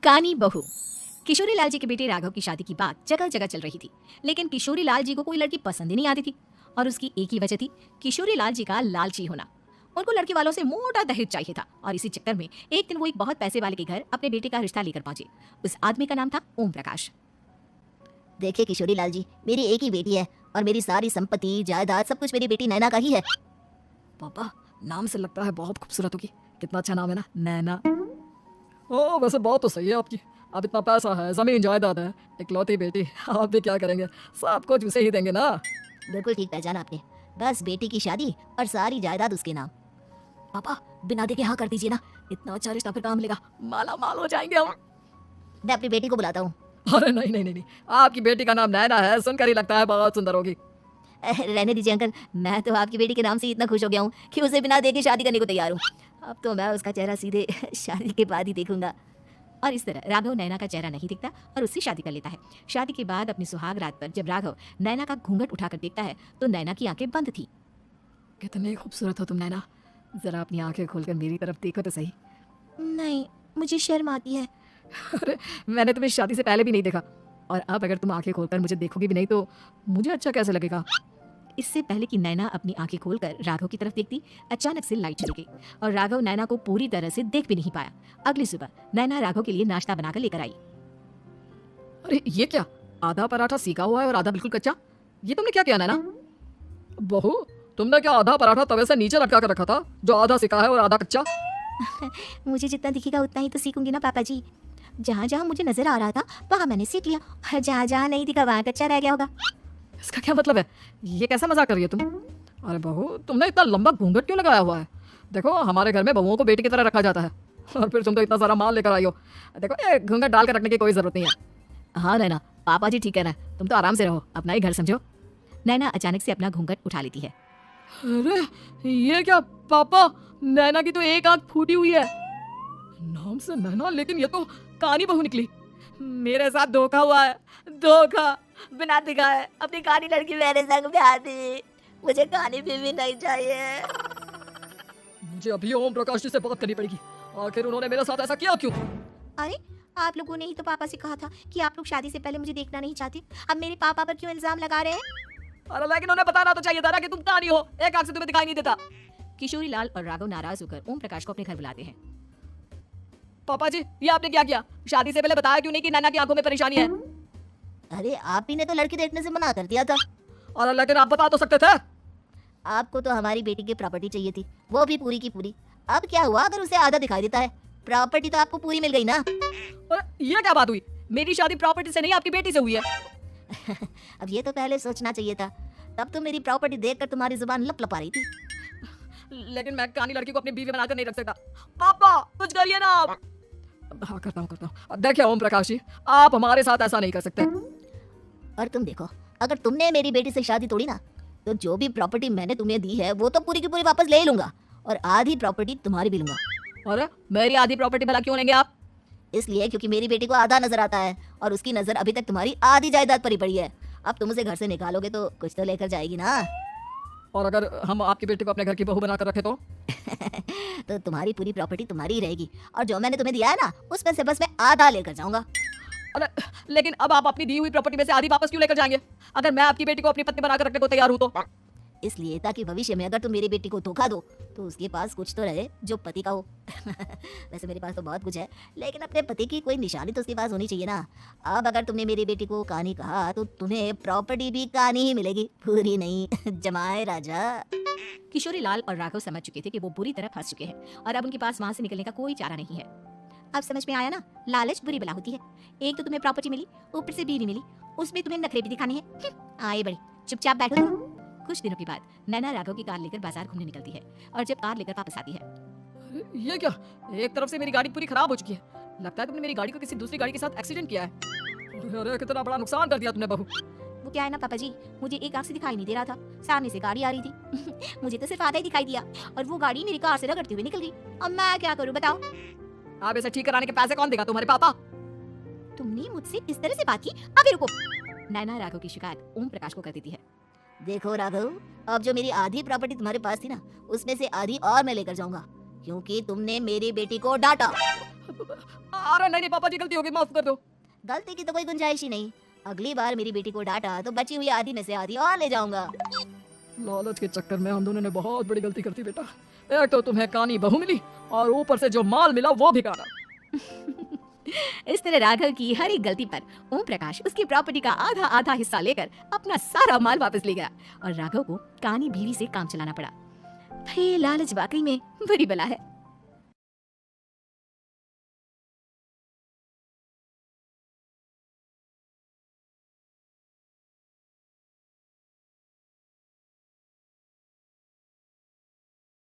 कानी बहू। किशोरी लाल जी के बेटे राघव की शादी की बात जगह जगह चल रही थी, लेकिन किशोरी लाल जी को कोई लड़की पसंद ही नहीं आती थी। और उसकी एक ही वजह थी, किशोरी लाल जी का लालची होना। उनको लड़की वालों से मोटा दहेज चाहिए था और इसी चक्कर में एक दिन वो एक बहुत पैसे वाले के घर अपने बेटे का रिश्ता लेकर पहुंचे। उस आदमी का नाम था ओम प्रकाश। देखिए किशोरी लाल जी, मेरी एक ही बेटी है और मेरी सारी संपत्ति जायदाद सब कुछ मेरी बेटी नैना का ही है। पापा, नाम से लगता है बहुत खूबसूरत होगी। कितना अच्छा नाम है ना, नैना। ओ वैसे बात तो सही है आपकी। अब इतना पैसा है, जमीन जायदाद है, इकलौती बेटी, आप भी क्या करेंगे? सब कुछ उसे ही देंगे ना। बिल्कुल ठीक पहचाना आपने। बस बेटी की शादी और सारी जायदाद उसके नाम। पापा, बिना देखे हाँ कर दीजिए ना। इतना अच्छा रिश्ता फिर काम मिलेगा, माला माल हो जाएंगे हम। मैं अपनी बेटी को बुलाता हूँ। अरे नहीं नहीं नहीं नहीं, आपकी बेटी का नाम नैना है, सुनकर ही लगता है बहुत सुंदर होगी। रहने दीजिए अंकल, मैं तो आपकी बेटी के नाम से इतना खुश हो गया हूँ कि उसे बिना देखे शादी करने को तैयार हूँ। अब तो मैं उसका चेहरा सीधे शादी के बाद ही देखूंगा। और इस तरह राघव नैना का चेहरा नहीं दिखता और उससे शादी कर लेता है। शादी के बाद अपनी सुहाग रात पर जब राघव नैना का घूंघट उठाकर देखता है तो नैना की आंखें बंद थी। कितनी खूबसूरत हो तुम नैना, जरा अपनी आंखें खोलकर मेरी तरफ देखो तो सही। नहीं, मुझे शर्म आती है। अरे मैंने तुम्हें शादी से पहले भी नहीं देखा, और अब अगर तुम आंखें खोलकर मुझे देखोगी भी नहीं तो मुझे अच्छा कैसे लगेगा? इससे पहले कि नैना अपनी आंखें खोलकर राघव की तरफ देखती, अचानक से लाइट चली गई और राघव नैना को पूरी तरह से देख भी नहीं पाया। अगली सुबह नैना राघव के लिए नाश्ता बनाकर लेकर आई। अरे ये क्या, आधा पराठा सीखा हुआ है और आधा बिल्कुल कच्चा? ये तुमने क्या किया नैना? बहू, तुमने क्या आधा पराठा तवे से नीचे लटका कर रखा था, जो आधा सीखा है और आधा कच्चा? मुझे जितना दिखेगा उतना ही तो सीखूंगी ना पापा जी। जहाँ जहाँ मुझे नजर आ रहा था वहाँ मैंने सीख लिया, और जहाँ जहाँ नहीं दिखा वहाँ कच्चा रह गया होगा। इसका क्या मतलब है? ये कैसा मजाक कर रही हो तुम? अरे बहू, तुमने इतना लंबा घूंघट क्यों लगाया हुआ है? देखो हमारे घर में बहुओं को बेटी की तरह रखा जाता है, और फिर तुम तो इतना सारा माल लेकर आई हो। देखो ये घूंघट डाल कर रखने की कोई जरूरत नहीं है। हाँ नैना, पापा जी ठीक कह रहे हैं, तुम तो आराम से रहो, अपना ही घर समझो। नैना अचानक से अपना घूंघट उठा लेती है। अरे ये क्या पापा, नैना की तो एक आंख फूटी हुई है। नाम से नैना, लेकिन ये तो कानी बहू निकली। मेरे साथ धोखा हुआ है, धोखा। बिना दिखाए अपनी कानी लड़की मेरे संग ब्याह दी। मुझे कानी भी नहीं चाहिए। मुझे अभी ओम प्रकाश जी से बात करनी पड़ेगी। आखिर उन्होंने मेरे साथ ऐसा किया क्यों? अरे आप लोगों ने ही तो पापा से कहा था कि आप लोग शादी से पहले मुझे देखना नहीं चाहते, अब मेरे पापा पर क्यों इल्जाम लगा रहे हैं? अरे लेकिन उन्हें बताना तो चाहिए था ना कि तुम कानी हो, एक आंख से तुम्हें दिखाई नहीं देता। किशोरी लाल और राघव नाराज होकर ओम प्रकाश को अपने घर बुलाते हैं। पापा जी, ये आपने क्या किया? शादी से पहले बताया क्यों नहीं कि नैना की आंखों में परेशानी है? अरे आप ही ने तो लड़की देखने से मना कर दिया था। अरे लेकिन आप बता तो सकते थे। आपको तो हमारी बेटी की प्रॉपर्टी चाहिए थी, वो भी पूरी की पूरी। अब क्या हुआ अगर उसे आधा दिखाई देता है? प्रॉपर्टी तो आपको पूरी मिल गई ना। अरे ये क्या बात हुई? मेरी शादी प्रॉपर्टी से नहीं आपकी बेटी से हुई है। अब ये तो पहले सोचना चाहिए था, तब तो मेरी प्रॉपर्टी देखकर तुम्हारी जुबान लप लपा रही थी। लेकिन मैं कानी लड़की को अपनी बीवी बनाकर नहीं रख सकता। पापा कुछ करिए ना आप। हाँ करता हूँ। देखिए ओम प्रकाश जी, आप हमारे साथ ऐसा नहीं कर सकते। और तुम देखो, अगर तुमने मेरी बेटी से शादी तोड़ी ना, तो जो भी प्रॉपर्टी मैंने तुम्हें दी है वो तो पूरी की पूरी वापस ले लूंगा, और आधी प्रॉपर्टी तुम्हारी भी लूंगा। अरे मेरी आधी प्रॉपर्टी भला क्यों लेंगे आप? इसलिए क्योंकि मेरी बेटी को आधा नजर आता है और उसकी नजर अभी तक तुम्हारी आधी जायदाद पर ही पड़ी है। अब तुम उसे घर से निकालोगे तो कुछ तो लेकर जाएगी ना। और अगर हम आपकी बेटी को अपने घर की बहू बनाकर रखे तो? तो तुम्हारी पूरी प्रॉपर्टी तुम्हारी ही रहेगी, और जो मैंने तुम्हें दिया है ना उसमें से बस मैं आधा लेकर जाऊंगा। अरे लेकिन अब आप अपनी दी हुई प्रॉपर्टी में से आधी वापस क्यों लेकर जाएंगे, अगर मैं आपकी बेटी को अपनी पत्नी बनाकर रखने को तैयार हूं तो? इसलिए ताकि भविष्य में अगर तुम मेरी बेटी को धोखा दो तो उसके पास कुछ तो रहे जो पति का हो। वैसे मेरे पास तो बहुत कुछ है, लेकिन अपने पति की कोई निशानी तो उसके पास होनी चाहिए ना। अब अगर तुमने मेरी बेटी को कानी कहा तो तुम्हें प्रॉपर्टी भी कानी ही मिलेगी, पूरी नहीं। जमाए राजा। किशोरी लाल और राघव समझ चुके थे कि वो बुरी तरह फंस चुके हैं और अब उनके पास वहाँ से निकलने का कोई चारा नहीं है। अब समझ में आया ना, लालच बुरी बला होती है। एक तो तुम्हें प्रॉपर्टी मिली, ऊपर से बीवी मिली, उसमें तुम्हें नखरे भी दिखाने हैं। आए बड़ी, चुपचाप बैठो। कुछ दिनों के बाद नैना राघव की कार लेकर बाजार घूमने निकलती है और जब कार लेकर वापस आती है। अरे ये क्या, एक तरफ से मेरी गाड़ी पूरी खराब हो चुकी है, लगता है तुमने मेरी गाड़ी को किसी दूसरी गाड़ी के साथ एक्सीडेंट किया है। अरे कितना बड़ा नुकसान कर दिया तुमने बहू। वो क्या है ना पापा जी, मुझे एक आंख से दिखाई नहीं दे रहा था, सामने से गाड़ी आ रही थी। मुझे तो सिर्फ आधा ही दिखाई दिया और वो गाड़ी मेरी कार से रगड़ती हुई निकल गई। अब मैं क्या करूं बताओ? आप इसे ठीक कराने के पैसे कौन देगा, तुम्हारे पापा? तुमने मुझसे इस तरह से बात की? अभी रुको। नैना राघव की शिकायत ओम प्रकाश को कर देती है। देखो राघव, अब जो मेरी आधी प्रॉपर्टी तुम्हारे पास थी ना, उसमें से आधी और मैं लेकर जाऊंगा, क्योंकि तुमने मेरी बेटी को डांटा। अरे नहीं नहीं पापा जी, गलती होगी, माफ कर दो। गलती की तो कोई गुंजाइश ही नहीं। अगली बार मेरी बेटी को डांटा तो बची हुई आधी में से आधी और ले जाऊंगा। लालच के चक्कर में हम दोनों ने बहुत बड़ी गलती कर दी बेटा। एक तो तुम्हें कानी बहू मिली और ऊपर से जो माल मिला वो भी काना। इस तरह राघव की हर एक गलती पर ओम प्रकाश उसकी प्रॉपर्टी का आधा आधा हिस्सा लेकर अपना सारा माल वापस ले गया और राघव को कानी बीवी से काम चलाना पड़ा। भाई लालच वाकई में बुरी बला है।